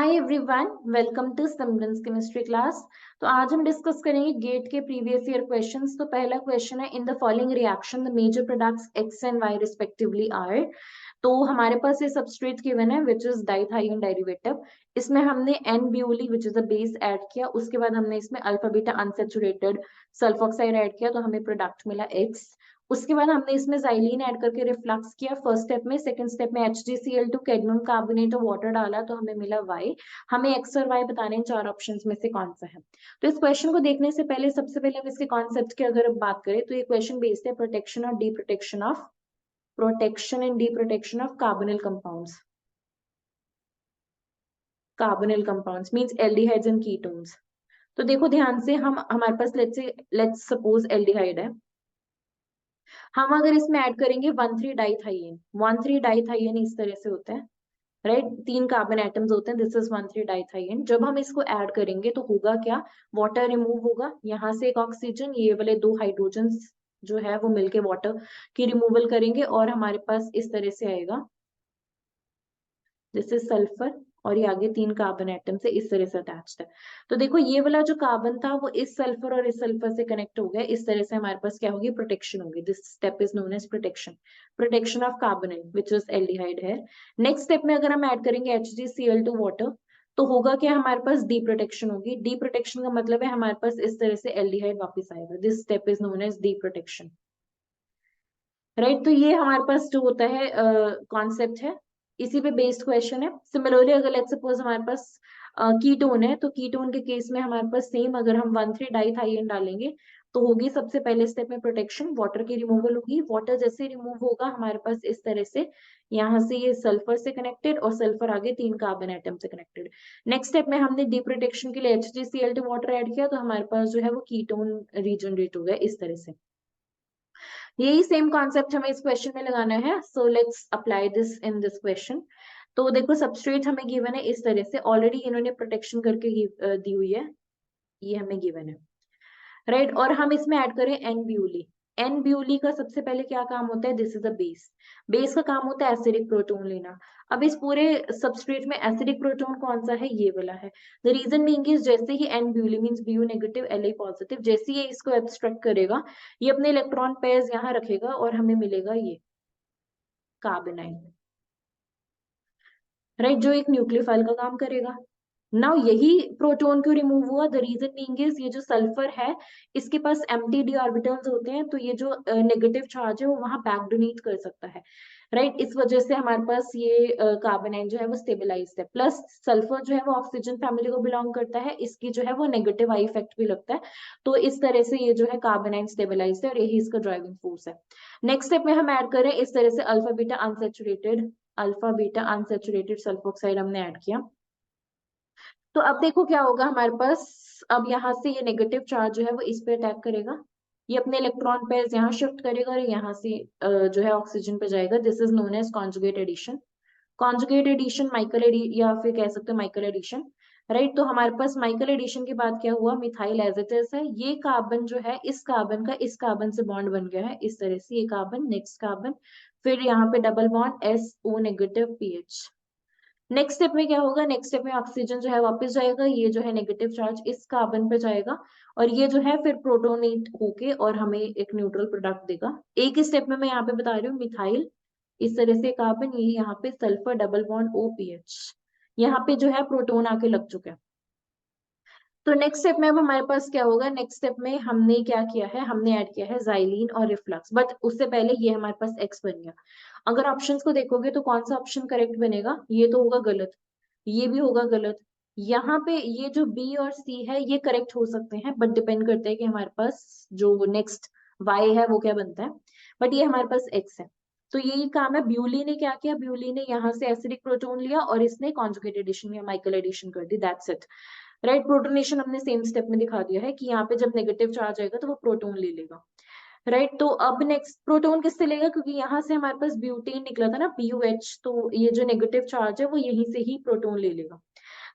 Hi everyone, welcome to Simran's chemistry class. तो आज हम डिस्कस करेंगे गेट के प्रीवियस ईयर क्वेश्चंस। तो पहला क्वेश्चन है, in the following reaction the major products X and Y respectively are. तो हमारे पास ये सबस्ट्रेट गिवन है विच इज डाइथाइलिन डेरिवेटिव। इसमें हमने n BuLi which is a base add किया, उसके बाद हमने इसमें alpha beta unsaturated sulfoxide add किया, तो हमें प्रोडक्ट मिला एक्स। उसके बाद हमने इसमें जाइलिन ऐड करके रिफ्लक्स किया फर्स्ट स्टेप में। सेकंड स्टेप में HgCl2 कैडमियम कार्बोनेट और वाटर डाला, तो हमें मिला Y। हमें एक्स और वाई बताने हैं चार ऑप्शंस में से कौन सा है। तो इस क्वेश्चन को देखने से पहले सबसे पहले हम इसके कॉन्सेप्ट की अगर बात करें तो ये क्वेश्चन बेस्ड है प्रोटेक्शन और D protection of carbonyl compounds means aldehydes and ketones. तो देखो ध्यान से, हम हमारे पास लेट्स सपोज एल्डिहाइड है। हम अगर इसमें ऐड करेंगे 1,3-डाइथाइएन इस तरह से होता है, राइट। 3 कार्बन एटम्स होते हैं, दिस इज 1,3-डाइथाइएन। जब हम इसको ऐड करेंगे तो होगा क्या, वाटर रिमूव होगा, यहाँ से एक ऑक्सीजन, ये वाले 2 हाइड्रोजन जो है वो मिलके वाटर की रिमूवल करेंगे और हमारे पास इस तरह से आएगा, दिस इज सल्फर। और ये आगे 3 कार्बन एटम से इस तरह से अटैच्ड है। तो देखो ये वाला जो कार्बन था वो इस सल्फर और इस सल्फर से कनेक्ट हो गया, इस तरह से हमारे पास क्या होगी, प्रोटेक्शन होगी। This step is known as protection of carbonyl which is aldehyde है। नेक्स्ट स्टेप में अगर हम ऐड करेंगे HgCl2 वाटर, तो होगा क्या, हमारे पास डी प्रोटेक्शन होगी। डी प्रोटेक्शन का मतलब है हमारे पास इस तरह से एल्डिहाइड वापस आएगा, this step is known as deprotection, right. तो ये हमारे पास जो होता है कॉन्सेप्ट है, इसी पे बेस्ड क्वेश्चन है। सिमिलरली अगर लेट्स सपोज हमारे पास कीटोन है, तो कीटोन के केस में हमारे पास सेम, अगर हम 1,3-डाइथाइएन डालेंगे तो होगी सबसे पहले स्टेप में प्रोटेक्शन, वाटर की रिमूवल होगी। वाटर जैसे रिमूव होगा हमारे पास इस तरह से, यहाँ से ये सल्फर से कनेक्टेड और सल्फर आगे 3 कार्बन एटम से कनेक्टेड। नेक्स्ट स्टेप में हमने डी प्रोटेक्शन के लिए HgCl2 वाटर ऐड किया, तो हमारे पास जो है वो कीटोन रीजनरेट हो गया इस तरह से। यही सेम कॉन्सेप्ट हमें इस क्वेश्चन में लगाना है। So let's apply this in this question. तो देखो सबस्ट्रेट हमें गिवन है इस तरह से, ऑलरेडी इन्होंने प्रोटेक्शन करके दी हुई है, ये हमें गिवन है, राइट। और हम इसमें ऐड करें एन ब्यूली। एन ब्यूली का सबसे पहले क्या काम होता है, this is a base. Base का काम होता है एसिडिक प्रोटोन लेना। अब इस पूरे सबस्ट्रेट में एसिडिक प्रोटोन कौन सा है, ये वाला है। द रीजन बीइंग इज, जैसे ही n BuLi means B negative Li positive, जैसे ही ये इसको एब्स्ट्रैक्ट करेगा, ये अपने इलेक्ट्रॉन पेयर्स यहाँ रखेगा और हमें मिलेगा ये कार्बोनाइल, राइट, जो एक न्यूक्लियोफाइल का काम करेगा। नाउ यही प्रोटॉन क्यों रिमूव हुआ, द रीजन बीइंग इज, ये जो सल्फर है इसके पास एम्प्टी डी ऑर्बिटल्स होते हैं, तो ये जो नेगेटिव चार्ज है वो वहां बैक डोनेट कर सकता है, राइट। इस वजह से हमारे पास ये कार्बोनाइल जो है वो स्टेबलाइज्ड है। प्लस सल्फर जो है वो ऑक्सीजन फैमिली को बिलोंग करता है, इसकी जो है वो नेगेटिव आई इफेक्ट भी लगता है। तो इस तरह से ये जो है कार्बोनाइल स्टेबलाइज्ड है और यही इसका ड्राइविंग फोर्स है। नेक्स्ट स्टेप में हम ऐड करें इस तरह से अल्फा बीटा अनसेचुरेटेड सल्फोक्साइड हमने ऐड किया। तो अब देखो क्या होगा हमारे पास, अब यहाँ से ये नेगेटिव चार्ज जो है वो इस पे अटैक करेगा, ये अपने इलेक्ट्रॉन पेयर्स यहाँ शिफ्ट करेगा और यहाँ से जो है ऑक्सीजन पे जाएगा। This is known as conjugate addition. Conjugate addition या फिर कह सकते हैं माइकल एडिशन, राइट। तो हमारे पास माइकल एडिशन के बाद क्या हुआ, मिथाइल एजेटेस है, ये कार्बन जो है इस कार्बन का इस कार्बन से बॉन्ड बन गया है इस तरह से, ये कार्बन नेक्स्ट कार्बन, फिर यहाँ पे double bond SO negative PH। Next step में क्या होगा, नेक्स्ट स्टेप में ऑक्सीजन जो है वापस जाएगा, ये जो है नेगेटिव चार्ज इस कार्बन पे जाएगा और ये जो है फिर प्रोटोनेट होके और हमें एक न्यूट्रल प्रोडक्ट देगा। एक ही स्टेप में मैं यहाँ पे बता रही हूँ, मिथाइल इस तरह से कार्बन, ये यहाँ पे सल्फर डबल बॉन्ड OPH, यहाँ पे जो है प्रोटोन आके लग चुका है। तो नेक्स्ट स्टेप में अब हमारे पास क्या होगा, नेक्स्ट स्टेप में हमने क्या किया है, हमने ऐड किया है जाइलिन और रिफ्लक्स, बट उससे पहले ये हमारे पास एक्स बन गया। अगर ऑप्शंस को देखोगे तो कौन सा ऑप्शन करेक्ट बनेगा, ये तो होगा गलत, ये भी होगा गलत। यहाँ पे ये जो बी और सी है ये करेक्ट हो सकते हैं, बट डिपेंड करता है कि हमारे पास जो नेक्स्ट वाई है वो क्या बनता है। बट ये हमारे पास एक्स है, तो यही काम है। ब्यूली ने क्या किया, ब्यूली ने यहाँ से एसिडिक प्रोटोन लिया और इसने कॉन्जुगेट एडिशन या माइकल एडिशन कर दी, दैट्स इट, राइट। प्रोटोनेशन हमने सेम स्टेप में दिखा दिया है कि यहाँ पे जब नेगेटिव चार्ज आएगा तो वो प्रोटोन ले लेगा, राइट। तो अब नेक्स्ट प्रोटोन किससे लेगा, क्योंकि यहाँ से हमारे पास ब्यूटेन निकला था ना BUH, तो ये जो नेगेटिव चार्ज है वो यहीं से ही प्रोटोन ले लेगा।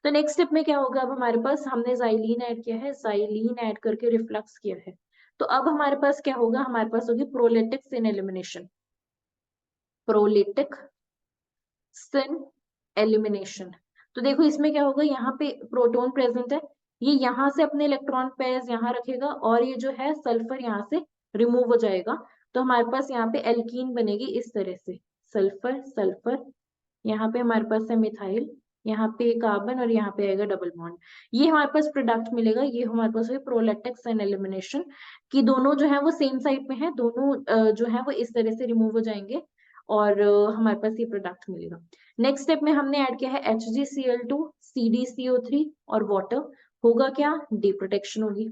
तो नेक्स्ट स्टेप में क्या होगा, अब हमारे पास हमने जाइलिन ऐड किया है, जाइलिन ऐड करके रिफ्लक्स किया है, तो अब हमारे पास क्या होगा, हमारे पास होगी प्रोलिटिक सिन एलिमिनेशन, प्रोलिटिक सिन एलिमिनेशन। तो देखो इसमें क्या होगा, यहाँ पे प्रोटॉन प्रेजेंट है, ये यहाँ से अपने इलेक्ट्रॉन पेयर्स यहाँ रखेगा और ये जो है सल्फर यहाँ से रिमूव हो जाएगा। तो हमारे पास यहाँ पे एल्कीन बनेगी इस तरह से, सल्फर सल्फर, यहाँ पे हमारे पास है मिथाइल, यहाँ पे कार्बन और यहाँ पे आएगा डबल बॉन्ड। ये हमारे पास प्रोडक्ट मिलेगा, ये हमारे पास है प्रोलैक्टिक्स एंड एलिमिनेशन, कि दोनों जो है वो सेम साइड में है, दोनों जो है वो इस तरह से रिमूव हो जाएंगे और हमारे पास ये प्रोडक्ट मिलेगा। नेक्स्ट स्टेप में हमने ऐड किया है HgCl2, CdCO3 और वाटर। होगा क्या, डी प्रोटेक्शन होगी।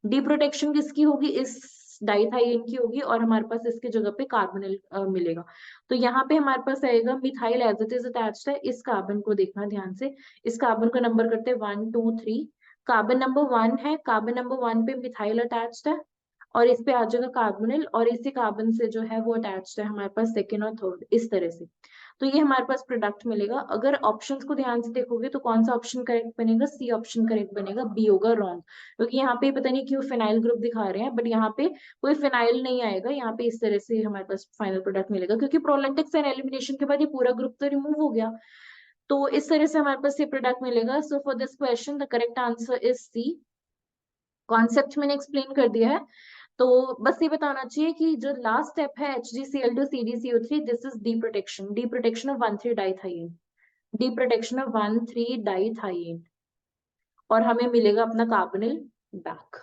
डी प्रोटेक्शन किसकी होगी, इस डाइथाइन की होगी और हमारे पास इसके जगह पे कार्बोनिल मिलेगा। तो यहाँ पे हमारे पास आएगा methyl as it is attached है, इस कार्बन को देखना ध्यान से, इस कार्बन का नंबर करते हैं 1 2 3, कार्बन नंबर 1 है, कार्बन नंबर 1 पे मिथाइल अटैच्ड है और इस पे आ जाएगा कार्बोनिल और इसी कार्बन से जो है वो अटैच्ड है हमारे पास सेकेंड और थर्ड, इस तरह से। तो ये हमारे पास प्रोडक्ट मिलेगा। अगर ऑप्शंस को ध्यान से देखोगे तो कौन सा ऑप्शन करेक्ट बनेगा, सी ऑप्शन करेक्ट बनेगा, बी होगा रॉन्ग, क्योंकि यहाँ पे पता नहीं क्यों फिनाइल ग्रुप दिखा रहे हैं, बट यहाँ पे कोई फिनाइल नहीं आएगा, यहाँ पे इस तरह से हमारे पास फाइनल प्रोडक्ट मिलेगा, क्योंकि प्रोलैक्टिक्स एंड एलिमिनेशन के बाद ये पूरा ग्रुप तो रिमूव हो गया। तो इस तरह से हमारे पास ये प्रोडक्ट मिलेगा। So for this question the correct answer is C. Concept मैंने एक्सप्लेन कर दिया है, तो बस ये बताना चाहिए कि जो लास्ट स्टेप है HgCl2 CdCO3, this is deprotection, deprotection of 1,3 dithiane, deprotection of 1,3 dithiane, और हमें मिलेगा अपना carbonyl back.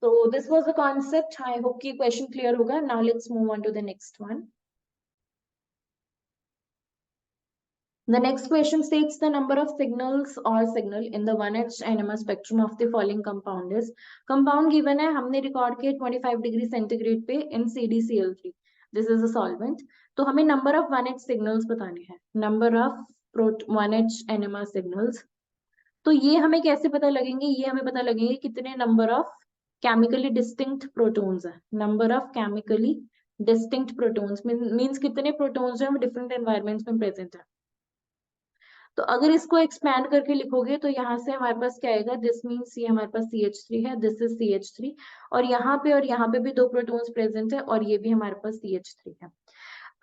So this was the concept. I hope कि question clear होगा. Now let's move on to the next one. The next question states the number of signals or signal in the 1H NMR spectrum of the following compound is. Compound given है, हमने record किया 25 degree centigrade पे in CdCl3. This is a solvent. तो हमें number of 1H signals बताने हैं. Number of 1H NMR signals. तो ये हमें कैसे पता लगेंगे, ये हमें पता लगेंगे कितने number of chemically distinct protons है। Number of chemically distinct protons means कितने प्रोटॉन्स हैं वो डिफरेंट एनवायरनमेंट्स में प्रेजेंट है। तो अगर इसको एक्सपैंड करके लिखोगे तो यहाँ से हमारे पास क्या आएगा, दिस मीन्स ये हमारे पास CH3 है, दिस इज CH3, और यहाँ पे भी दो प्रोटॉन्स प्रेजेंट है और ये भी हमारे पास CH3 है।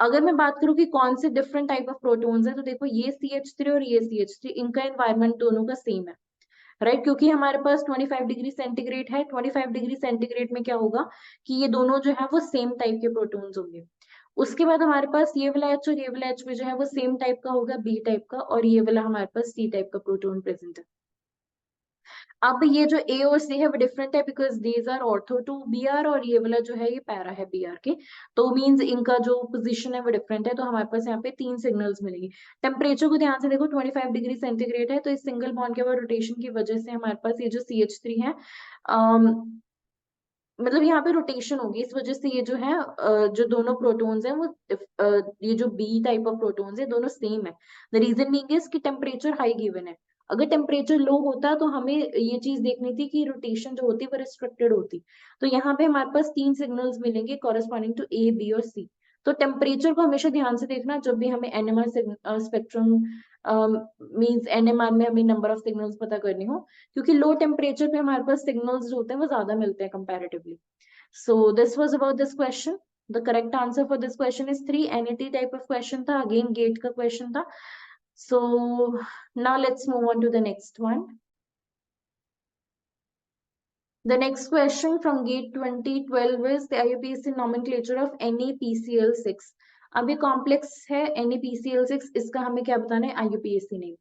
अगर मैं बात करूं कि कौन से डिफरेंट टाइप ऑफ प्रोटॉन्स है, तो देखो ये CH3 और ये CH3, इनका एनवायरनमेंट दोनों का सेम है, राइट, क्योंकि हमारे पास 25 डिग्री सेंटीग्रेड है। 25 डिग्री सेंटीग्रेड में क्या होगा कि ये दोनों जो है वो सेम टाइप के प्रोटॉन्स होंगे। उसके बाद हमारे पास ये वाला H और ये वाला H भी जो है वो सेम टाइप का होगा, B टाइप का, और ये वाला हमारे पास C टाइप का प्रोटॉन प्रेजेंट है। अब ये जो A और C है वो डिफरेंट है because these are ortho to Br और ये वाला जो है ये पैरा है Br के, तो मींस इनका जो पोजीशन है वो डिफरेंट है। तो हमारे पास यहाँ पे 3 सिग्नल्स मिलेंगे। टेम्परेचर को ध्यान से देखो, 25 डिग्री सेंटीग्रेड है, तो इस सिंगल बॉन्ड के बाद रोटेशन की वजह से हमारे पास ये जो CH3 है, मतलब यहाँ पे रोटेशन होगी, इस वजह से ये जो है जो दोनों प्रोटॉन्स हैं वो ये जो बी टाइप ऑफ प्रोटॉन्स है दोनों सेम है। द रीजन बीइंग इज कि टेम्परेचर हाई गिवन है। अगर टेम्परेचर लो होता तो हमें ये चीज देखनी थी कि रोटेशन जो होती है वो रिस्ट्रिक्टेड होती। तो यहाँ पे हमारे पास 3 सिग्नल्स मिलेंगे कॉरेस्पॉन्डिंग टू A, B और C। तो टेम्परेचर को हमेशा ध्यान से देखना जब भी हमें NMR स्पेक्ट्रम मींस NMR में हमें नंबर ऑफ सिग्नल्स पता करनी हो, क्योंकि लो टेम्परेचर पे हमारे पास सिग्नल्स जो होते हैं वो ज्यादा मिलते हैं comparatively. So this was about this question. The correct answer for this question is 3। NET type of question था, अगेन गेट का क्वेश्चन था। So now let's move on to the next one. The next question from GATE 2012 is the IUPAC nomenclature of NaPCl6। अब ये complex है NaPCl6, इसका हमें क्या बताना है, IUPAC नेम।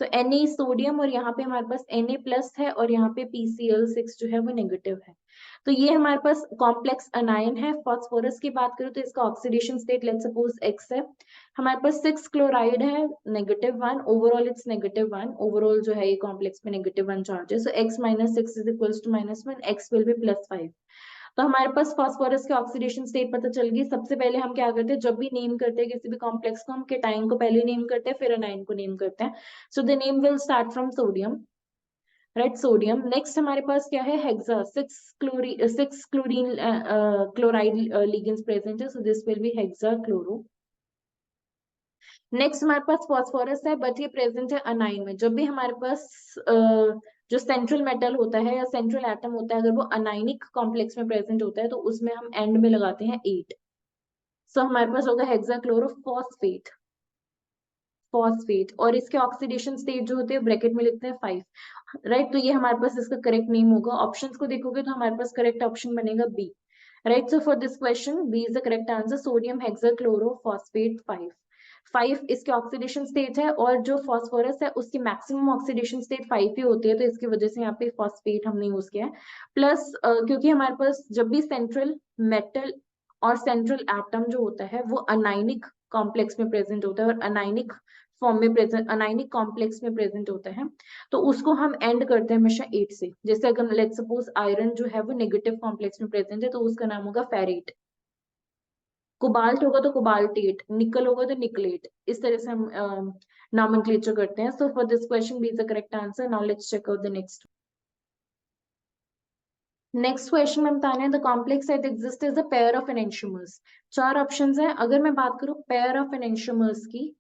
तो Na सोडियम और यहाँ पे हमारे पास Na प्लस है और यहाँ पे PCl6 जो है वो नेगेटिव है। तो ये हमारे पास कॉम्प्लेक्स अनायन है। फॉस्फोरस की बात करूँ तो इसका oxidation state let's suppose X है। हमारे पास 6 क्लोराइड है, -1, ओवरऑल इट्स -1, ओवरऑल जो है ये कॉम्प्लेक्स में -1 चार्ज है। So X - 6 is equals to -1, X will be +5। तो हमारे पास फास्फोरस के ऑक्सीडेशन स्टेट पता चल गई। सबसे पहले हम क्या करते हैं, जब भी नेम करते हैं किसी भी कॉम्प्लेक्स को, हम केटाइन को पहले नेम करते हैं फिर अनाइन को नेम करते हैं। So the name will start from sodium, right, sodium. Next हमारे पास क्या है, hexa, 6 chlorine chloride ligands present है, so this will be hexa chloro. Next हमारे पास फॉस्फोरस है, बट ये प्रेजेंट है अनाइन में। जब भी हमारे पास जो सेंट्रल मेटल होता है या सेंट्रल एटम होता है, अगर वो अनाइनिक कॉम्प्लेक्स में प्रेजेंट होता है तो उसमें हम एंड में लगाते हैं 8। सो हमारे पास होगा हेक्सा क्लोरोफॉस्फेट। फॉस्फेट, और इसके ऑक्सीडेशन स्टेट जो होते हैं ब्रैकेट में लिखते हैं 5, राइट। तो ये हमारे पास इसका करेक्ट नेम होगा। ऑप्शंस को देखोगे तो हमारे पास करेक्ट ऑप्शन बनेगा B, right. So for this question B is the correct answer, sodium hexachlorophosphate 5। 5 इसके ऑक्सीडेशन स्टेट है, और जो फॉस्फोरस है उसकी मैक्सिमम ऑक्सीडेशन स्टेट 5 ही होती है, तो इसकी वजह से यहाँ पे फॉस्फेट हमने यूज किया है। प्लस क्योंकि हमारे पास जब भी सेंट्रल मेटल और सेंट्रल एटम जो होता है वो अनाइनिक कॉम्प्लेक्स में प्रेजेंट होता है, और अनाइनिक फॉर्म में प्रेजेंट, अनाइनिक कॉम्प्लेक्स में प्रेजेंट होता है, तो उसको हम एंड करते हैं हमेशा 8 से। जैसे अगर लेट सपोज आयरन जो है वो नेगेटिव कॉम्प्लेक्स में प्रेजेंट है, तो उसका नाम होगा फेरेट। कोबाल्ट होगा तो कोबाल्टेट, निकल होगा तो निकलेट, इस तरह से हम नॉमेनक्लेचर करते हैं। So for this question B is the correct answer. Now let's check out the next. Next question में बताने हैं the complex that exist is a pair of enantiomers. 4 options हैं। अगर मैं बात करूं पेयर ऑफ एनेंटियोमर्स की,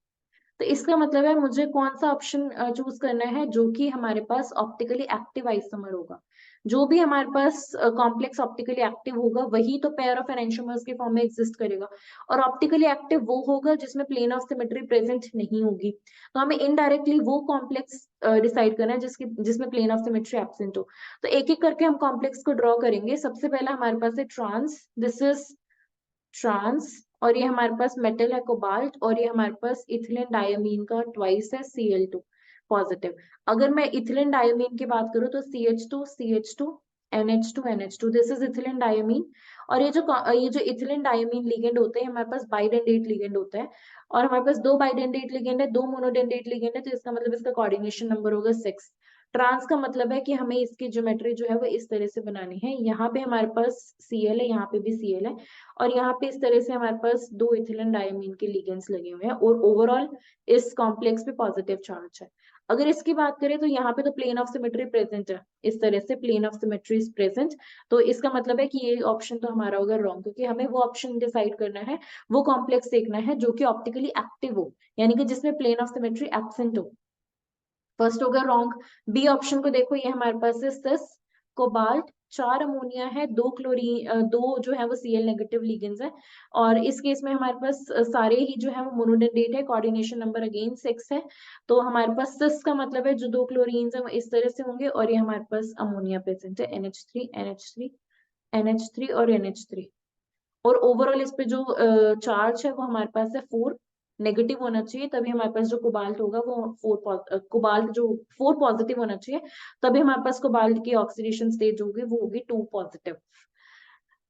तो इसका मतलब है मुझे कौन सा ऑप्शन चूज करना है जो कि हमारे पास ऑप्टिकली एक्टिव आइसोमर होगा। जो भी हमारे पास कॉम्प्लेक्स ऑप्टिकली एक्टिव होगा वही तो पेयर ऑफ एनेंटियोमर्स के फॉर्म में एग्जिस्ट करेगा, और ऑप्टिकली एक्टिव वो होगा जिसमें प्लेन ऑफ सिमेट्री प्रेजेंट नहीं होगी। तो हमें इनडायरेक्टली वो कॉम्प्लेक्स डिसाइड करना है जिसमें प्लेन ऑफ सिमेट्री एब्सेंट हो। तो एक एक करके हम कॉम्प्लेक्स को ड्रॉ करेंगे। सबसे पहला हमारे पास है ट्रांस, दिस इज ट्रांस, और ये हमारे पास मेटल है कोबाल्ट, और ये हमारे पास इथिलीन डायमीन का ट्वाइस है Cl2 पॉजिटिव। अगर मैं इथिलीन डायमीन की बात करूं तो CH2 NH2 NH2, this is ethylene diamine. और ये जो इथिलीन डायमीन लिगेंड होते हैं हमारे पास बाइडेंडेट लिगेंड होता है, और हमारे पास 2 बाइडेंडेट लिगेंड है, 2 मोनोडेंडेट लिगेंड है, तो इसका मतलब इसका कोऑर्डिनेशन नंबर होगा 6। ट्रांस का मतलब है कि हमें इसकी ज्योमेट्री जो है वो इस तरह से बनानी है। यहाँ पे हमारे पास Cl है, यहाँ पे भी Cl है, और यहाँ पे इस तरह से हमारे पास 2 इथिलीन डायमीन के लिगेंड्स लगे हुए हैं, और ओवरऑल इस कॉम्प्लेक्स पे पॉजिटिव चार्ज है। अगर इसकी बात करें तो यहाँ पे तो प्लेन ऑफ सिमेट्री प्रेजेंट है, इस तरह से plane of symmetry is present. तो इसका मतलब है कि ये ऑप्शन तो हमारा होगा रॉन्ग, क्योंकि हमें वो ऑप्शन डिसाइड करना है, वो कॉम्प्लेक्स देखना है जो कि ऑप्टिकली एक्टिव हो, यानी कि जिसमें प्लेन ऑफ सिमेट्री एब्सेंट हो। फर्स्ट हो गया रॉन्ग। बी ऑप्शन को देखो, ये हमारे पास है सिस कोबाल्ट, 4 अमोनिया है, 2 क्लोरीन, 2 जो है वो Cl नेगेटिव लिगेंड्स है, और इस केस में हमारे पास सारे ही जो है वो मोनोडेंडेट है, कोऑर्डिनेशन नंबर अगेन 6 है। तो हमारे पास सिस का मतलब है जो 2 क्लोरीन्स है वो इस तरह से होंगे, और ये हमारे पास अमोनिया प्रेजेंट है NH3 NH3 NH3 और NH3। और ओवरऑल इस पे जो चार्ज है वो हमारे पास है 4 नेगेटिव होना चाहिए, तभी हमारे पास जो कोबाल्ट होगा वो 4 कोबाल्ट जो 4 पॉजिटिव होना चाहिए, तभी हमारे पास कोबाल्ट की ऑक्सीडेशन स्टेट जो होगी वो होगी 2 पॉजिटिव,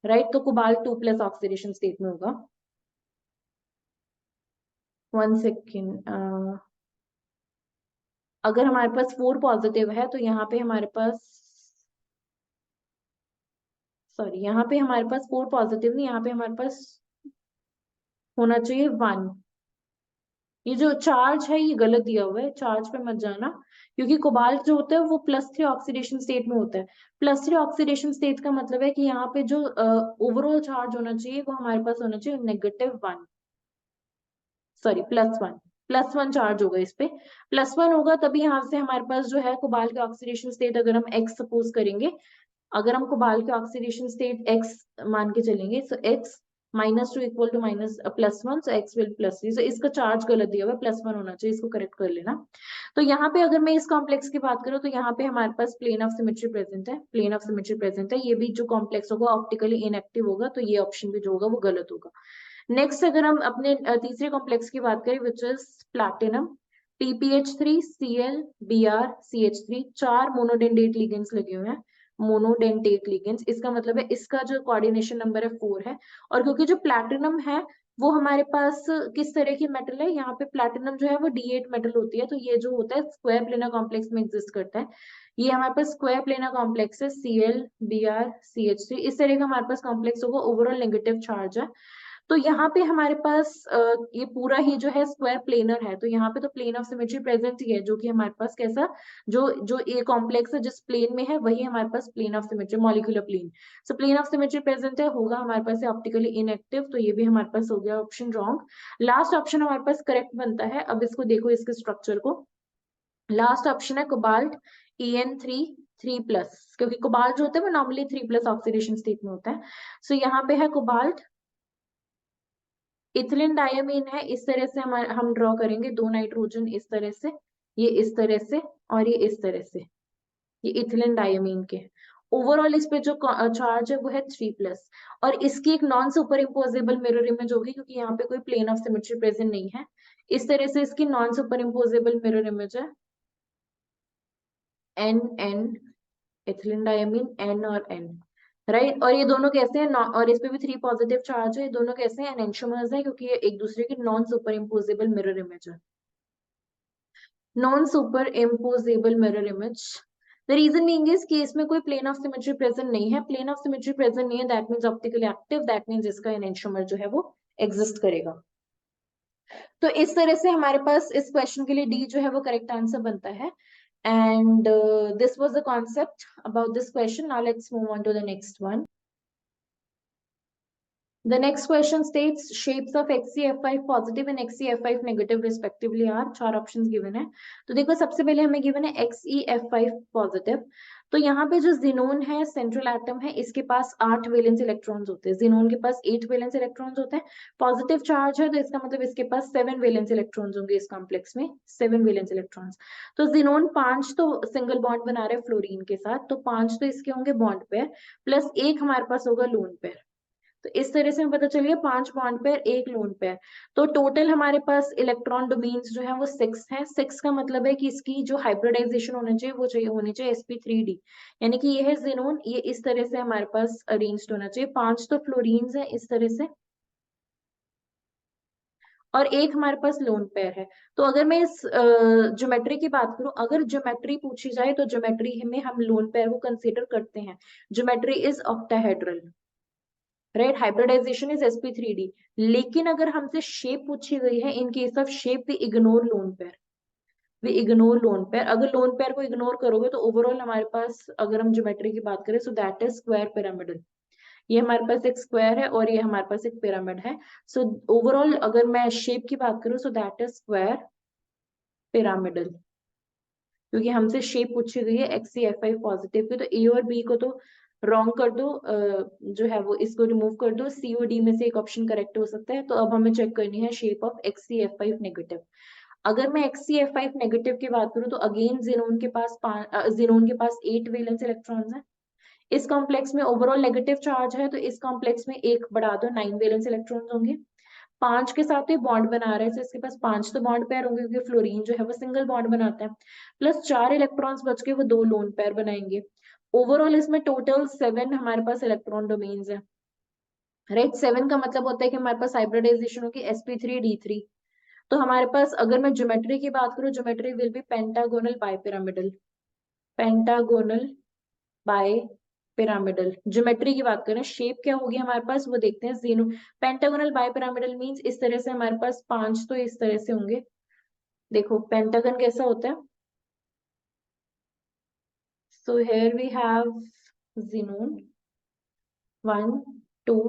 राइट। तो कोबाल्ट 2 प्लस ऑक्सीडेशन स्टेट में होगा। 1 सेकेंड, अगर हमारे पास 4 पॉजिटिव है तो यहाँ पे हमारे पास, सॉरी, यहाँ पे हमारे पास 4 पॉजिटिव नहीं, यहाँ पे हमारे पास होना चाहिए 1। ये जो चार्ज है ये गलत दिया हुआ है, चार्ज पे मत जाना, क्योंकि कोबाल्ट जो होता है वो +3 ऑक्सीडेशन स्टेट में होता है। +3 ऑक्सीडेशन स्टेट का मतलब है कि यहाँ पे जो ओवरऑल चार्ज होना चाहिए वो हमारे पास होना चाहिए -1, सॉरी +1, +1 चार्ज होगा इस पे। +1 होगा तभी यहाँ से हमारे पास जो है कोबाल्ट के ऑक्सीडेशन स्टेट, अगर हम x सपोज करेंगे, अगर हम कोबाल्ट के ऑक्सीडेशन स्टेट x मान के चलेंगे, so x -2 equal to +1, so x will +3। So इसका चार्ज गलत दिया हुआ है, +1 होना चाहिए, इसको करेक्ट कर लेना। तो यहाँ पे अगर मैं इस कॉम्प्लेक्स की बात करूँ तो यहाँ पे हमारे पास प्लेन ऑफ सिमेट्री प्रेजेंट है, प्लेन ऑफ सिमेट्री प्रेजेंट है। ये भी जो कॉम्प्लेक्स होगा ऑप्टिकली इनएक्टिव होगा, तो ये ऑप्शन भी जो होगा वो गलत होगा। नेक्स्ट अगर हम अपने तीसरे कॉम्प्लेक्स की बात करें which is platinum, PPH3 Cl Br CH3, 4 monodentate ligands लगे हुए हैं, मोनोडेंटेट लिगेंड्स, इसका मतलब है इसका जो कोऑर्डिनेशन नंबर है 4 है। और क्योंकि जो प्लैटिनम है वो हमारे पास किस तरह की मेटल है, यहाँ पे प्लैटिनम जो है वो D8 मेटल होती है, तो ये जो होता है स्क्वायर प्लेनर कॉम्प्लेक्स में एग्जिस्ट करता है। ये हमारे पास स्क्वायर प्लेनर कॉम्प्लेक्स है Cl Br CH3, इस तरह का हमारे पास कॉम्प्लेक्स होगा, ओवरऑल नेगेटिव चार्ज है। तो यहाँ पे हमारे पास ये पूरा ही जो है स्क्वायर प्लेनर है, तो यहाँ पे तो प्लेन ऑफ सिमेट्री प्रेजेंट ही है, जो कि हमारे पास कैसा, जो जो ए कॉम्प्लेक्स है जिस प्लेन में है वही हमारे पास plane of symmetry, molecular plane. So plane of symmetry present है, होगा हमारे पास ऑप्टिकली इनएक्टिव, तो ये भी हमारे पास हो गया ऑप्शन रॉन्ग। लास्ट ऑप्शन हमारे पास करेक्ट बनता है। अब इसको देखो, इसके स्ट्रक्चर को, लास्ट ऑप्शन है कोबाल्ट En3 3+, क्योंकि कोबाल्ट जो होता है वो नॉर्मली 3+ ऑक्सीडेशन स्टेट में होता है। सो यहाँ पे है कोबाल्ट इथिलीन डायमीन है, इस तरह से हम ड्रॉ करेंगे 2 नाइट्रोजन इस तरह से, ये इस तरह से और ये इस तरह से, ये इथिलीन डायमीन के। ओवरऑल इस पे जो चार्ज है वो है 3+, और इसकी एक non superimposable mirror image होगी क्योंकि यहाँ पे कोई प्लेन ऑफ सिमेट्री प्रेजेंट नहीं है। इस तरह से इसकी non superimposable mirror image है, N इथिलीन डायमीन N और N, राइट। और ये दोनों कैसे हैं, और इस पे भी 3 पॉजिटिव चार्ज है, ये दोनों कैसे हैं, एनेंटियोमर्स है क्योंकि ये एक दूसरे की non superimposable mirror image है। Non superimposable mirror image, the reason being is कि इसमें कोई प्लेन ऑफ सिमेट्री प्रेजेंट नहीं है, प्लेन ऑफ सिमेट्री प्रेजेंट नहीं है, that means optically active, that means इसका एनेंटियोमर जो है वो एग्जिस्ट करेगा। तो इस तरह से हमारे पास इस क्वेश्चन के लिए डी जो है वो करेक्ट आंसर बनता है। And this was the concept about this question. Now let's move on to the next one. The next question states shapes of XeF5 positive and XeF5 negative respectively are, 4 options given है। तो देखो सबसे पहले हमें given है XeF5 positive, तो यहाँ पे जो जिनोन है सेंट्रल एटम है, इसके पास 8 वैलेंस इलेक्ट्रॉन्स होते हैं, जिनोन के पास 8 वैलेंस इलेक्ट्रॉन्स होते हैं, पॉजिटिव चार्ज है तो इसका मतलब इसके पास 7 वैलेंस इलेक्ट्रॉन्स होंगे, इस कॉम्प्लेक्स में 7 वैलेंस इलेक्ट्रॉन्स। तो जिनोन 5 तो सिंगल बॉन्ड बना रहे हैं फ्लोरीन के साथ, तो 5 तो इसके होंगे बॉन्ड पेयर, प्लस 1 हमारे पास होगा लोन पेयर। तो इस तरह से हमें पता चल गया 5 बॉन्ड पेयर 1 लोन पेयर, तो टोटल हमारे पास इलेक्ट्रॉन डोमेन्स जो है वो 6 है। 6 का मतलब है कि इसकी जो हाइब्रिडाइजेशन होना चाहिए वो चाहिए होनी चाहिए sp3d, यानी कि ये है जिनोन, ये इस तरह से हमारे पास अरेंज्ड होना चाहिए। 5 तो फ्लोरीन्स है इस तरह से, और 1 हमारे पास लोन पेयर है। तो अगर मैं इस ज्योमेट्री की बात करूं, अगर ज्योमेट्री पूछी जाए तो ज्योमेट्री में हम लोन पेयर को कंसीडर करते हैं। Geometry is octahedral, right, hybridization is sp3d। लेकिन अगर हमसे शेप पूछी गई है, in case of shape we ignore lone pair, we ignore lone pair. अगर लोन पेयर को इग्नोर करोगे तो ओवरऑल हमारे पास अगर हम ज्योमेट्री की बात करें, सो दैट इज स्क्वायर पिरामिडल। ये हमारे पास एक स्क्वायर है और ये हमारे पास एक पिरामिड है। सो ओवरऑल अगर मैं शेप की बात करूं, so that is square pyramidal, क्योंकि हमसे शेप पूछी गई है XeF5 पॉजिटिव की। तो ए और बी को तो रॉन्ग कर दो, जो है वो इसको रिमूव कर दो, सी और डी में से एक ऑप्शन करेक्ट हो सकता है। तो अब हमें चेक करनी है शेप ऑफ XeF5 नेगेटिव। अगर मैं XeF5 नेगेटिव की बात करूं तो अगेन जिनोन के पास 8 वैलेंस इलेक्ट्रॉन्स हैं। इस कॉम्प्लेक्स में ओवरऑल नेगेटिव चार्ज है, तो इस कॉम्प्लेक्स में एक बढ़ा दो, 9 वैलेंस इलेक्ट्रॉन्स होंगे। 5 के साथ ये बॉन्ड बना रहे हैं, तो इसके पास 5 तो बॉन्ड पेयर होंगे क्योंकि फ्लोरीन जो है वो सिंगल बॉन्ड बनाता है, प्लस 4 इलेक्ट्रॉन्स बच के वो 2 लोन पेयर बनाएंगे। ओवरऑल इसमें टोटल 7 हमारे पास इलेक्ट्रॉन डोमेन्स है, राइट। 7 का मतलब होता है कि हमारे पास हाइब्रिडाइजेशन होगी sp3d3। तो हमारे पास अगर मैं ज्योमेट्री की बात करूं, geometry will be pentagonal bipyramidal, pentagonal bipyramidal. Geometry की बात करें, शेप क्या होगी हमारे पास वो देखते हैं। जीनो पेंटागोनल बाय पिरामिडल मींस इस तरह से हमारे पास 5 तो इस तरह से होंगे। देखो पेंटागन कैसा होता है, so here we have xenon 1 2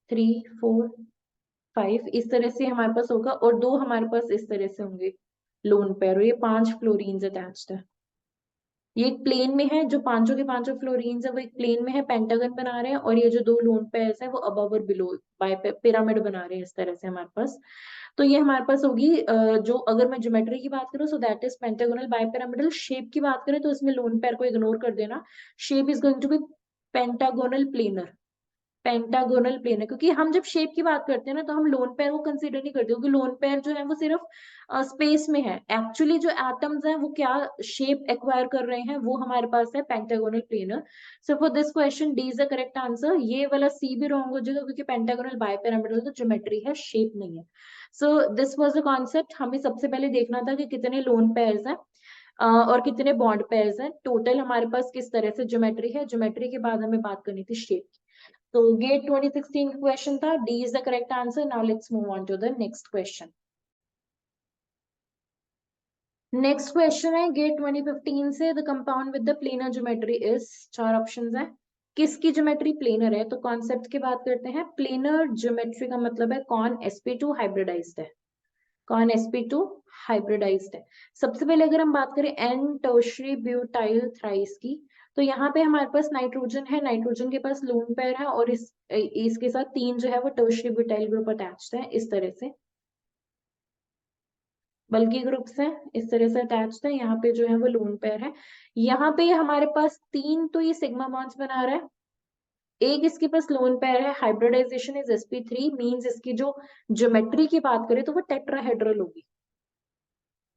3 4 5, इस तरह से हमारे पास होगा, और 2 हमारे पास इस तरह से होंगे लोन पेयर, और ये 5 फ्लोरीन्स अटैच्ड है। ये एक प्लेन में है, जो पांचों के पांचों फ्लोरीन्स है वो एक प्लेन में है, पेंटागन बना रहे हैं, और ये जो 2 लोन पेयर्स है वो अबव और बिलो बाय पिरामिड बना रहे हैं इस तरह से हमारे पास। तो ये हमारे पास होगी जो, अगर मैं ज्योमेट्री की बात करूं, so that is pentagonal bipyramidal. Shape की बात करें तो इसमें लोन पेयर को इग्नोर कर देना, shape is going to be pentagonal planar, pentagonal plane है, क्योंकि हम जब शेप की बात करते हैं ना तो हम लोन पेयर को कंसीडर नहीं करते, क्योंकि लोन पेयर जो है वो सिर्फ स्पेस में है। एक्चुअली जो एटम्स हैं वो क्या शेप एक्वायर कर रहे हैं, वो हमारे पास है pentagonal planar. So for this question D is the correct answer. ये वाला सी भी रॉन्ग हो जाएगा क्योंकि पेंटागोनल बाइपिरामिडल तो ज्योमेट्री है, शेप नहीं है। So this was the concept. हमें सबसे पहले देखना था कि कितने लोन पेयर्स हैं और कितने बॉन्ड पेयर्स हैं, टोटल हमारे पास किस तरह से ज्योमेट्री है, ज्योमेट्री के बाद हमें बात करनी थी शेप। तो गेट 2016 क्वेश्चन था, D is the correct answer. Now let's move on to the next question. Next question है गेट 2015 से, the compound with the planar geometry is, 4 options है। किसकी ज्योमेट्री प्लेनर है, तो कॉन्सेप्ट की बात करते हैं। प्लेनर ज्योमेट्री का मतलब है कौन sp2 हाइब्रिडाइज्ड है, कौन sp2 हाइब्रिडाइज्ड है। सबसे पहले अगर हम बात करें एन टर्शरी ब्यूटाइल थ्राइस की, तो यहाँ पे हमारे पास नाइट्रोजन है, नाइट्रोजन के पास लोन पेयर है और इसके साथ 3 जो है वो टर्शियरी ब्यूटाइल ग्रुप अटैच्ड है इस तरह से, बल्कि ग्रुप्स हैं इस तरह से अटैच्ड है। यहाँ पे जो है वो लोन पेयर है। यहाँ पे हमारे पास 3 तो ये सिग्मा बॉन्ड्स बना रहा है, एक इसके पास लोन पेयर है, हाइब्रिडाइजेशन इज sp3 मींस इसकी जो ज्योमेट्री की बात करें तो वो टेट्राहेड्रल होगी,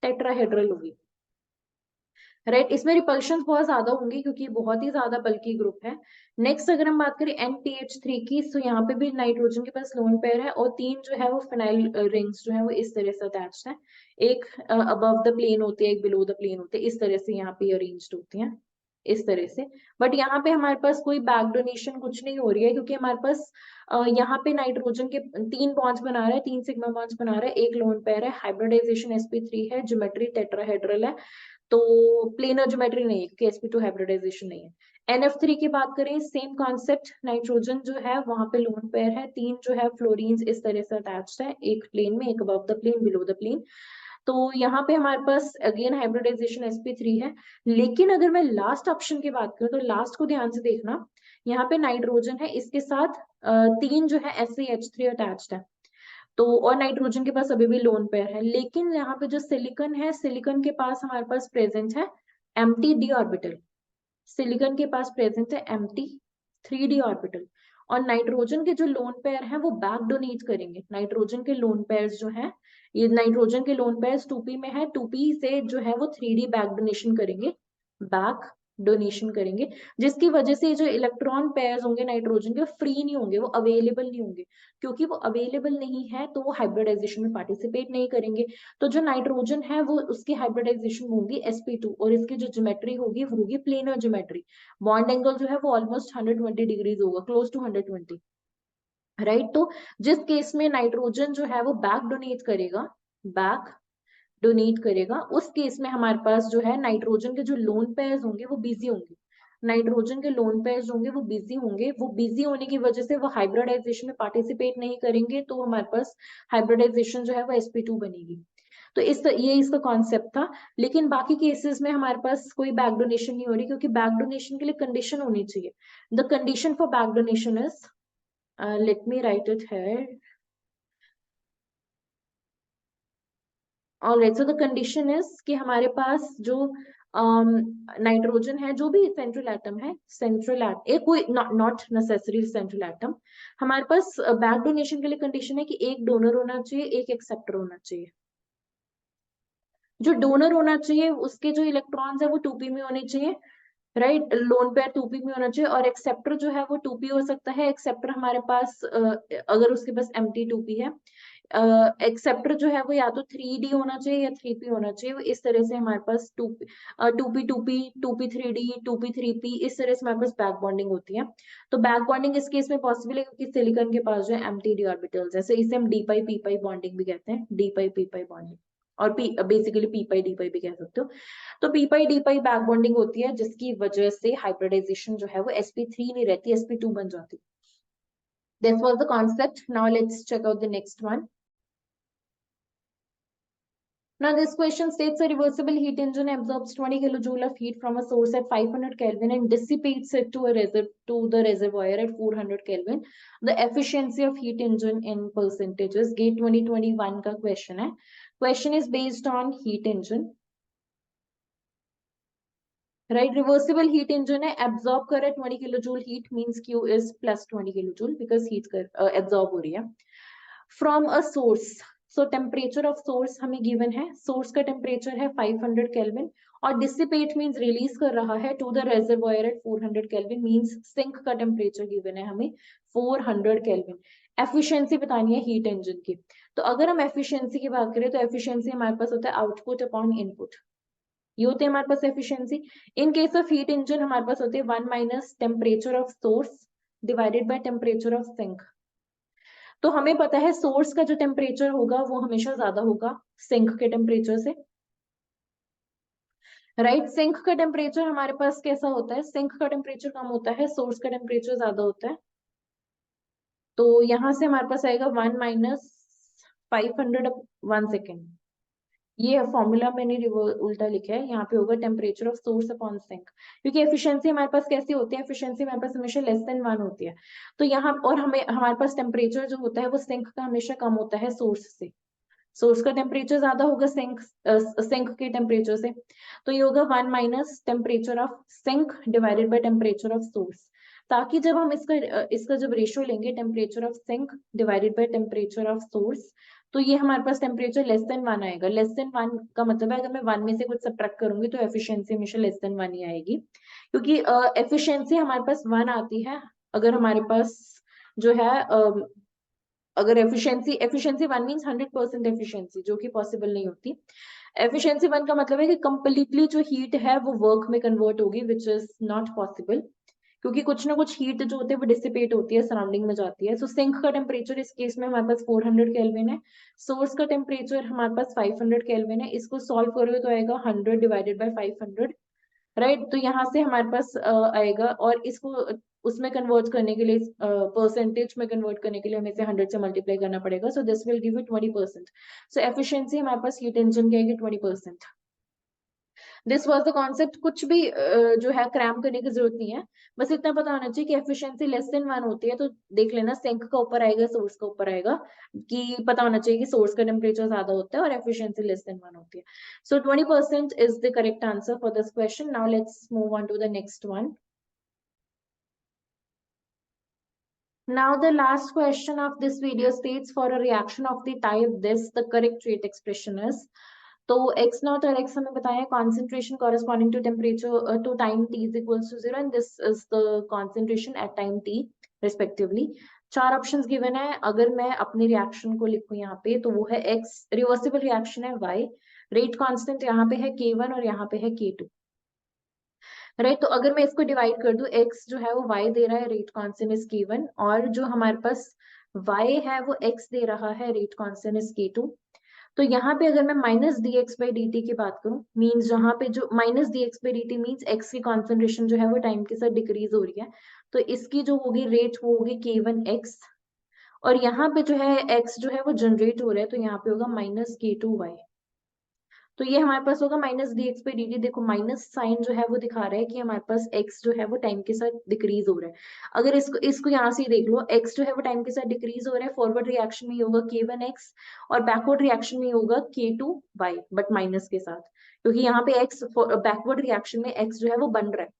टेट्राहेड्रल होगी, राइट। इसमें रिपल्शन बहुत ज्यादा होंगी क्योंकि बहुत ही ज्यादा बल्कि ग्रुप है। नेक्स्ट अगर हम बात करें NPH3 की, तो यहाँ पे भी नाइट्रोजन के पास लोन पेयर है और 3 जो है वो फिनाइल रिंग्स जो है वो इस तरह से अटैच्ड है, एक अबव द प्लेन होती है, एक बिलो द प्लेन होती है, इस तरह से यहाँ पे अरेंज्ड होती हैं इस तरह से। बट यहाँ पे हमारे पास कोई बैक डोनेशन कुछ नहीं हो रही है क्योंकि हमारे पास यहाँ पे नाइट्रोजन के 3 बॉन्ड्स बना रहा है, 3 सिग्मा बॉन्ड्स बना रहा है, एक लोन पेयर है, हाइब्रिडाइजेशन sp3 है, ज्योमेट्री टेट्राहेड्रल है, तो प्लेनर ज्योमेट्री नहीं है क्योंकि sp2 हाइब्रिडाइजेशन नहीं है। NF3 की बात करें, सेम कॉन्सेप्ट, नाइट्रोजन जो है वहां पे लोन पेयर है, 3 जो है फ्लोरीन्स इस तरह से अटैच्ड है, एक प्लेन में, एक above the plane, below the plane. तो यहाँ पे हमारे पास अगेन हाइब्रिडाइजेशन sp3 है। लेकिन अगर मैं लास्ट ऑप्शन की बात करूँ तो लास्ट को ध्यान से देखना, यहाँ पे नाइट्रोजन है, इसके साथ 3 जो है SaH3 अटैच्ड है, तो और नाइट्रोजन के पास अभी भी लोन पेयर है। लेकिन यहाँ पे जो सिलिकॉन है, सिलिकॉन के पास हमारे पास प्रेजेंट है एम्प्टी डी ऑर्बिटल, सिलिकॉन के पास प्रेजेंट है एम्प्टी 3d ऑर्बिटल। और नाइट्रोजन के जो लोन पेयर है वो बैक डोनेट करेंगे, नाइट्रोजन के लोन पेयर्स जो है, ये नाइट्रोजन के लोन पेयर्स 2p में है, 2p से जो है वो 3d बैक डोनेशन करेंगे, बैक डोनेशन करेंगे, जिसकी वजह से जो इलेक्ट्रॉन पेयर्स होंगे नाइट्रोजन के फ्री नहीं होंगे, वो अवेलेबल नहीं होंगे। क्योंकि वो अवेलेबल नहीं है तो वो हाइब्रिडाइजेशन में पार्टिसिपेट नहीं करेंगे। तो जो नाइट्रोजन है वो उसकी हाइब्रिडाइजेशन होगी sp2 और इसकी जो ज्योमेट्री होगी वो होगी प्लेनर ज्योमेट्री। बॉन्ड एंगल जो है वो ऑलमोस्ट 120 डिग्रीज होगा, क्लोज टू 120, राइट। तो जिस केस में नाइट्रोजन जो है वो बैक डोनेट करेगा, बैक डोनेट करेगा, उस केस में हमारे पास जो है नाइट्रोजन के जो लोन पेयर्स होंगे वो बिजी होंगे, नाइट्रोजन के लोन पेयर्स होंगे वो बिजी होंगे, वो बिजी होने की वजह से वो हाइब्रिडाइजेशन में पार्टिसिपेट नहीं करेंगे, तो हमारे पास हाइब्रिडाइजेशन जो है वो sp2 बनेगी। तो ये इसका कॉन्सेप्ट था। लेकिन बाकी केसेस में हमारे पास कोई बैक डोनेशन नहीं हो रही क्योंकि बैक डोनेशन के लिए कंडीशन होनी चाहिए। The condition for back donation is, let me right it here, alright. So the condition is कि हमारे पास जो नाइट्रोजन है, जो भी सेंट्रल एटम है, सेंट्रल एटम कोई नॉट नेसेसरी सेंट्रल एटम, हमारे पास बैक डोनेशन के लिए कंडीशन है कि एक डोनर होना चाहिए, एक एक्सेप्टर होना चाहिए। जो डोनर होना चाहिए उसके जो इलेक्ट्रॉन्स है वो 2p में होने चाहिए, राइट, लोन पेयर 2p में होना चाहिए, और एक्सेप्टर जो है वो 2p हो सकता है। एक्सेप्टर हमारे पास अगर उसके पास एम्प्टी 2p है, एक्सेप्टर जो है वो या तो 3d होना चाहिए या 3p होना चाहिए। वो इस तरह से हमारे पास 2p 2p 2p 3d 2p 3p इस तरह से हमारे पास बैक बॉन्डिंग होती है। तो बैक बॉन्डिंग इस केस में पॉसिबल है क्योंकि सिलिकॉन के पास जो है एम्प्टी डी ऑर्बिटल्स है, इसे हम डी पाई पी पाई बॉन्डिंग भी कहते हैं, डी पाई पी पाई बॉन्डिंग, और बेसिकली पी पाई डी पाई भी कह सकते हो। तो पी पाई डी पाई बैक बॉन्डिंग होती है जिसकी वजह से हाइब्रिडाइजेशन जो है वो sp3 नहीं रहती, sp2 बन जाती। This was the concept. Now let's check out the next one. Now this question states a reversible heat engine absorbs 20 kilojoule of heat from a source at 500 Kelvin and dissipates it to the reservoir at 400 Kelvin. The efficiency of heat engine in percentages. GATE 2021 का question है. Question is based on heat engine. Right, reversible heat engine है, absorb कर रहा है 20 kilojoule heat, means Q is plus 20 kilojoule because heat absorb हो रही है. From a source, so temperature of source हमें given है, source का temperature है 500 Kelvin और dissipate means release कर रहा है to the reservoir at 400 Kelvin, means sink का temperature given है हमें 400 Kelvin। efficiency बतानी है heat engine की। तो अगर हम efficiency की बात करें तो efficiency हमारे पास होता है output upon input, ये होते हैं हमारे पास efficiency। in case of heat engine हमारे पास होते हैं 1 minus temperature of source divided by temperature of sink। तो हमें पता है सोर्स का जो टेम्परेचर होगा वो हमेशा ज्यादा होगा सिंक के टेम्परेचर से, राइट। सिंक का टेम्परेचर हमारे पास कैसा होता है, सिंक का टेम्परेचर कम होता है, सोर्स का टेम्परेचर ज्यादा होता है। तो यहां से हमारे पास आएगा 1 minus 500, 1 सेकेंड, ये फॉर्मूला मैंने उल्टा लिखा है, यहाँ पे होगा temperature of source upon sink, क्योंकि एफिशिएंसी हमारे पास कैसी होती है, एफिशिएंसी हमारे पास हमेशा लेस देन 1 होती है। तो यहाँ और हमें हमारे पास टेम्परेचर जो होता है वो सिंक का हमेशा कम होता है सोर्स से। सोर्स का टेम्परेचर ज्यादा होगा सिंक के टेम्परेचर से। तो ये होगा 1 minus temperature of sink divided by temperature of source, ताकि जब हम इसका जब रेशियो लेंगे temperature of sink divided by temperature of source, तो ये हमारे पास टेम्परेचर लेस देन 1 आएगा। लेस देन 1 का मतलब है अगर मैं 1 में से कुछ सब्ट्रैक्ट करूंगी तो एफिशिएंसी हमेशा लेस देन 1 ही आएगी, क्योंकि एफिशिएंसी हमारे पास 1 आती है अगर हमारे पास जो है अगर एफिशिएंसी 1 मीन्स 100% एफिशिएंसी, जो कि पॉसिबल नहीं होती। एफिशिएंसी 1 का मतलब है कि कंप्लीटली जो हीट है वो वर्क में कन्वर्ट होगी, विच इज नॉट पॉसिबल, क्योंकि कुछ ना कुछ हीट जो होती है वो डिसिपेट होती है, सराउंडिंग में जाती है। सो सिंक का टेम्परेचर इस केस में हमारे पास 400 केल्विन है, सोर्स का टेम्परेचर हमारे पास 500 केल्विन है। इसको सॉल्व करोगे तो आएगा 100 डिवाइडेड बाय 500, राइट। तो यहाँ से हमारे पास आएगा, और इसको उसमें कन्वर्ट करने के लिए परसेंटेज में कन्वर्ट करने के लिए हमें इसे 100 से मल्टीप्लाई करना पड़ेगा। सो this will give you 20%। So efficiency हमारे पास हीट इंजन की आएगी 20%। This was the concept. कुछ भी जो है क्रैम करने की जरूरत नहीं है, बस इतना पता होना चाहिए कि एफिशिएंसी लेस देन 1 होती है। तो देख लेना सिंक का ऊपर आएगा, सोर्स का ऊपर आएगा, कि पता होना चाहिए कि सोर्स का टेम्परेचर ज्यादा होता है और एफिशिएंसी लेस देन 1 होती है। So 20% is the correct answer for this question. Now let's move on to the next one. Now the last question of this video states, for a reaction of the type this, the correct rate expression is. तो x not और x हमें बताया concentration corresponding to temperature to time t is equals to 0 and this is the concentration at time t respectively. चार options given है। अगर मैं अपनी reaction को लिखूं यहाँ पे तो वो है x, रिवर्सिबल रिएक्शन है y, रेट कांस्टेंट यहाँ पे है k1 और यहाँ पे है k2, राइट। तो अगर मैं इसको डिवाइड कर दूं, x जो है वो y दे रहा है, रेट कांस्टेंट इज k1, और जो हमारे पास y है वो x दे रहा है, रेट कांस्टेंट इज k2। तो यहाँ पे अगर मैं minus D X by D T की बात करूं, मीन्स जहाँ पे जो minus D X by D T means x की कॉन्सेंट्रेशन जो है वो टाइम के साथ डिक्रीज हो रही है, तो इसकी जो होगी रेट वो होगी k1x, और यहाँ पे जो है x जो है वो जनरेट हो रहा है, तो यहाँ पे होगा माइनस k2y। तो ये हमारे पास होगा माइनस डी एक्स पे डी टी। देखो माइनस साइन जो है वो दिखा रहा है कि हमारे पास x जो है वो टाइम के साथ डिक्रीज हो रहा है। अगर इसको इसको यहाँ से देख लो, x जो है वो टाइम के साथ डिक्रीज हो रहा है, फॉरवर्ड रिएक्शन में होगा k1x और बैकवर्ड रिएक्शन में होगा k2y, बट माइनस के साथ, क्योंकि यहाँ पे x बैकवर्ड रिएक्शन में x जो है वो बन रहा है,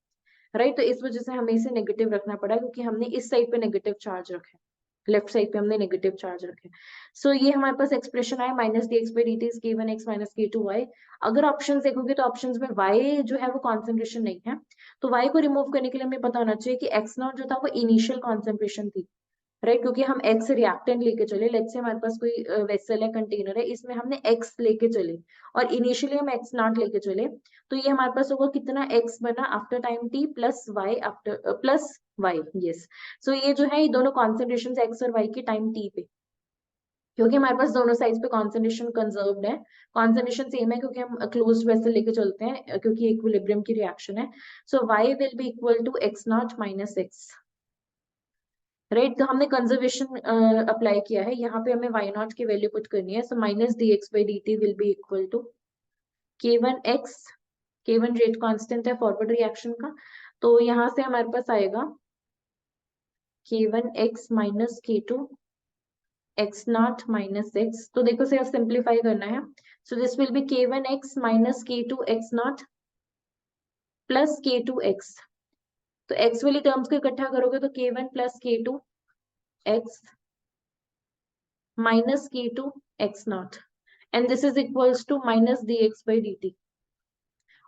राइट। तो इस वजह से हमें इसे नेगेटिव रखना पड़ा, क्योंकि हमने इस साइड पे नेगेटिव चार्ज रखा है, लेफ्ट साइड पे हमने नेगेटिव चार्ज रखे। सो ये हमारे पास एक्सप्रेशन आया minus D X by D T is k1x minus k2y। अगर ऑप्शंस देखोगे तो ऑप्शंस में y जो है वो कॉन्सेंट्रेशन नहीं है, तो y को रिमूव करने के लिए हमें पता होना चाहिए कि x नॉट जो था वो इनिशियल कॉन्सेंट्रेशन थी, राइट। क्योंकि हम x रिएक्टेंट लेके चले, लेट्स से हमारे पास कोई वेसल है, कंटेनर है, इसमें हमने x लेके चले और इनिशियली हम x नॉट लेके चले, तो ये हमारे पास होगा कितना x बना after time t plus y after plus y, yes. So ये जो है ये दोनों कॉन्सेंट्रेशन x और y के टाइम t पे, क्योंकि हमारे पास दोनों साइड्स पे कॉन्सेंट्रेशन कंजर्व्ड है, कॉन्सेंट्रेशन सेम है क्योंकि हम क्लोज्ड वेसल लेके चलते हैं, क्योंकि इक्विलिब्रियम की रिएक्शन है। So y will be equal to x not minus x, right. तो हमने कंजर्वेशन अप्लाई किया है, यहाँ पे हमें y नॉट की वैल्यू पुट करनी है। So minus D X by D T will be equal to k1x, k1 rate constant है फॉरवर्ड रिएक्शन का, तो यहाँ से हमारे पास आएगा k1x minus k2 x not minus x। तो देखो सिर्फ सिंप्लीफाई करना है, so this will be k1x minus k2 x not plus k2x। तो x वाली टर्म्स को इकट्ठा करोगे तो k1 plus k2 x minus k2 x naught and this is equals to minus dx by dt।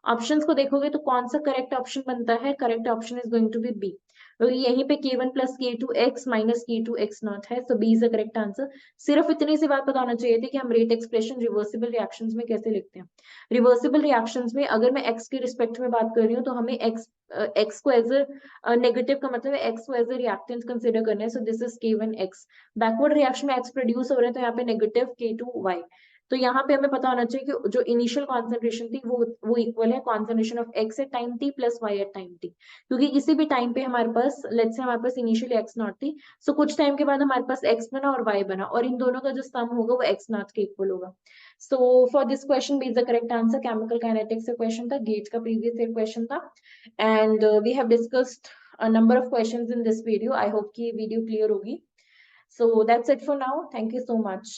Options को देखोगे तो कौन सा करेक्ट ऑप्शन बनता है, correct option is going to be B, क्योंकि यहीं पे k1 plus k2x minus k2 x naught है, so B is the correct answer. सिर्फ इतनी सी बात बताना चाहिए थी कि हम रेट एक्सप्रेशन रिवर्सिबल रिएक्शंस में कैसे लिखते हैं। रिवर्सिबल रिएक्शंस में अगर मैं x के रिस्पेक्ट में बात कर रही हूँ तो हमें x को एज अ नेगेटिव का मतलब है x को एज अ रिएक्टेंट कंसिडर करना है, so this is k1x। Backward reaction में x प्रोड्यूस हो रहा है तो यहाँ पे नेगेटिव k2y, तो यहाँ पे हमें पता होना चाहिए कि जो इनिशियल कॉन्सेंट्रेशन थी वो इक्वल है concentration of X at time T plus Y at time T, क्योंकि किसी भी टाइम पे हमारे पास लेट्स से हमारे पास इनिशियली एक्स नॉट थी, सो कुछ टाइम के बाद हमारे पास एक्स बना और वाई बना, और इन दोनों का जो सम होगा वो एक्स नॉट के इक्वल होगा। So for this question B is the correct answer, chemical kinetics से क्वेश्चन था, गेज का प्रीवियस ईयर क्वेश्चन था। And we have discussed a number of questions in this video. I hope कि ये video clear होगी। So that's it for now. Thank you so much.